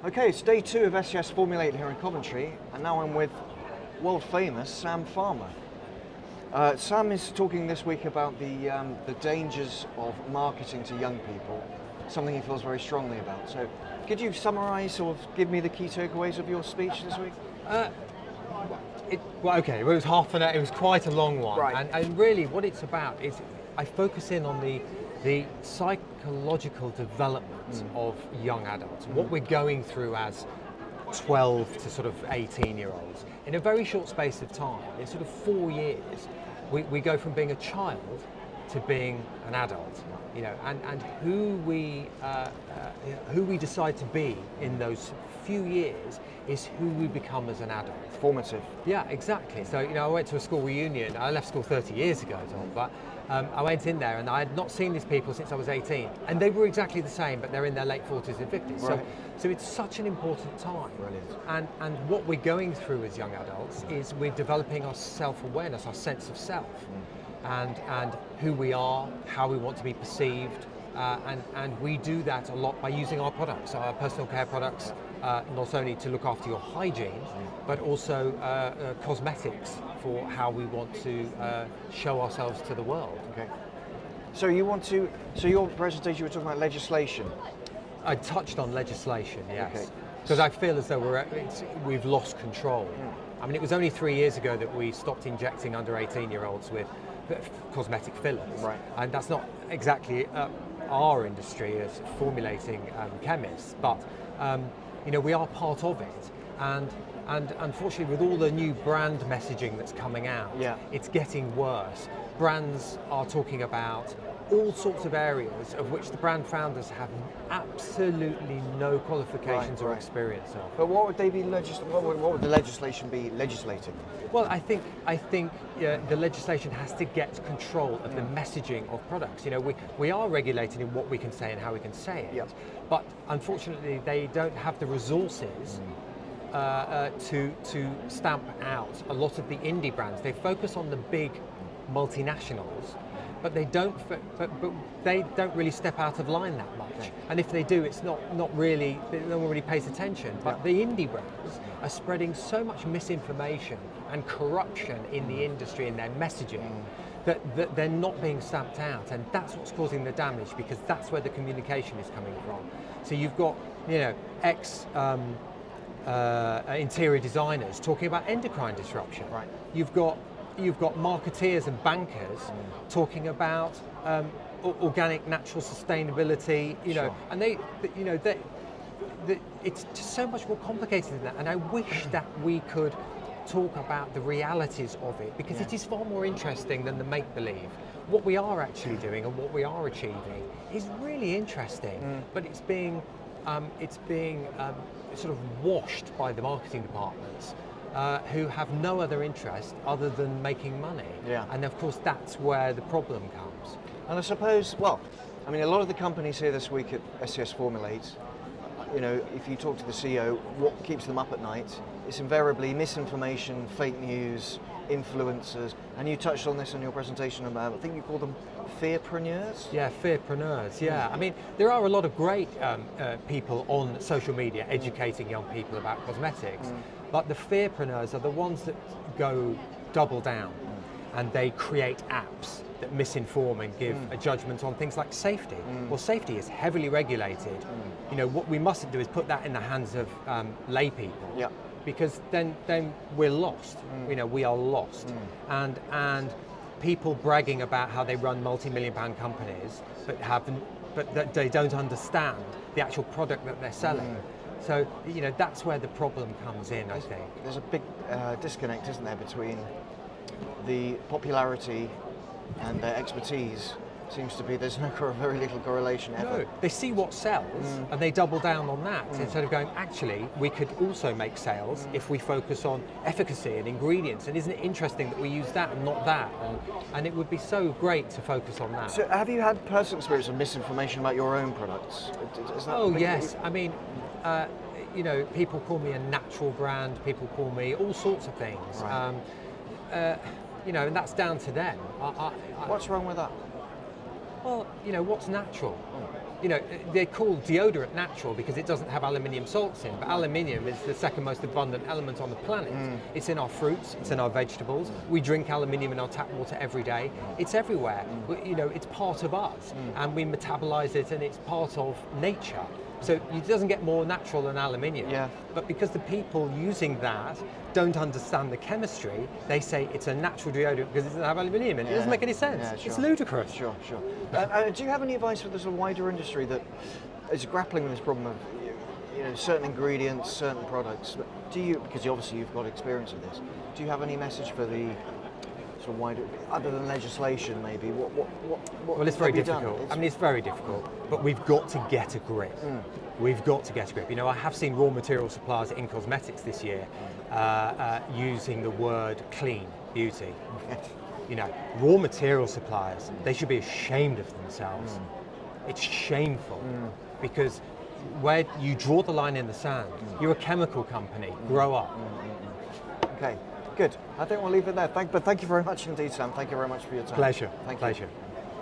Okay, it's day 2 of SCS Formulate here in Coventry, and now I'm with world famous Sam Farmer. Sam is talking this week about the dangers of marketing to young people, something he feels very strongly about. So, could you summarise or give me the key takeaways of your speech this week? It was half an hour. It was quite a long one, Right. and really, what it's about is I focus in on the psychological development of young adults, what we're going through as 12 to sort of 18-year-olds in a very short space of time. In sort of 4 years, we go from being a child to being an adult, and who we decide to be in those few years is who we become as an adult. Formative. Yeah, exactly. So, I went to a school reunion. I left school 30 years ago, Tom, but I went in there and I had not seen these people since I was 18. And they were exactly the same, but they're in their late 40s and 50s. Right. So it's such an important time. Brilliant. And what we're going through as young adults is we're developing our self-awareness, our sense of self, and who we are, how we want to be perceived. And we do that a lot by using our products, our personal care products, not only to look after your hygiene, but also cosmetics for how we want to show ourselves to the world. Okay. So your presentation, you were talking about legislation. I touched on legislation, yes, Okay. because I feel as though we've lost control. I mean, it was only 3 years ago that we stopped injecting under 18-year-olds with cosmetic fillers, Right. and that's not exactly our industry as formulating chemists, but we are part of it, and unfortunately with all the new brand messaging that's coming out, it's getting worse. Brands are talking about all sorts of areas of which the brand founders have absolutely no qualifications or experience of. But what would they be what would the legislation be legislating? Well, I think the legislation has to get control of the messaging of products. We are regulated in what we can say and how we can say it, but unfortunately they don't have the resources to stamp out a lot of the indie brands. They focus on the big multinationals, but they don't really step out of line that much. Okay. And if they do, it's not really, no one really pays attention. But the indie brands are spreading so much misinformation and corruption in the industry and their messaging that they're not being stamped out, and that's what's causing the damage, because that's where the communication is coming from. So you've got ex interior designers talking about endocrine disruption. Right. You've got marketeers and bankers talking about organic, natural sustainability. Sure. And it's just so much more complicated than that. And I wish that we could talk about the realities of it, because it is far more interesting than the make-believe. What we are actually doing and what we are achieving is really interesting, but it's being sort of washed by the marketing departments, who have no other interest other than making money. Yeah. And of course that's where the problem comes. And I suppose, a lot of the companies here this week at SCS Formulate, if you talk to the CEO, what keeps them up at night, it's invariably misinformation, fake news, influencers, and you touched on this in your presentation about, I think you call them fearpreneurs? Yeah, fearpreneurs, yeah. I mean, there are a lot of great people on social media educating young people about cosmetics, but the fearpreneurs are the ones that go double down, and they create apps that misinform and give a judgment on things like safety. Well, safety is heavily regulated. What we mustn't do is put that in the hands of lay people. Yeah. Because then we're lost. We are lost. And people bragging about how they run multi-million-pound companies, but that they don't understand the actual product that they're selling. So that's where the problem comes in. I think there's a big disconnect, isn't there, between the popularity and their expertise. Seems to be there's very little correlation ever. No, they see what sells and they double down on that instead of going, actually, we could also make sales if we focus on efficacy and ingredients. And isn't it interesting that we use that and not that? And it would be so great to focus on that. So have you had personal experience of misinformation about your own products? Yes. I mean, people call me a natural brand. People call me all sorts of things. Right. And that's down to them. What's wrong with that? Well, what's natural? you know, they call deodorant natural because it doesn't have aluminium salts in, but aluminium is the second most abundant element on the planet. It's in our fruits, it's in our vegetables. We drink aluminium in our tap water every day. It's everywhere. You know, it's part of us, and we metabolize it, and it's part of nature. So it doesn't get more natural than aluminium. Yeah. But because the people using that don't understand the chemistry, they say it's a natural deodorant because it doesn't have aluminium in it. It doesn't make any sense. Yeah, sure. It's ludicrous. Sure. Do you have any advice for the sort of wider industry that is grappling with this problem of you know, certain ingredients, certain products? Do you, because obviously you've got experience of this, do you have any message for the sort of wider, other than legislation maybe? Well, it's very have you done? difficult. I mean, it's very difficult, but we've got to get a grip. We've got to get a grip. You know, I have seen raw material suppliers in cosmetics this year using the word clean beauty. You know, raw material suppliers, they should be ashamed of themselves. It's shameful because where you draw the line in the sand, you're a chemical company, grow up. Okay, good. I think we'll leave it there. But thank you very much indeed, Sam. Thank you very much for your time. Pleasure. Thank you. Pleasure.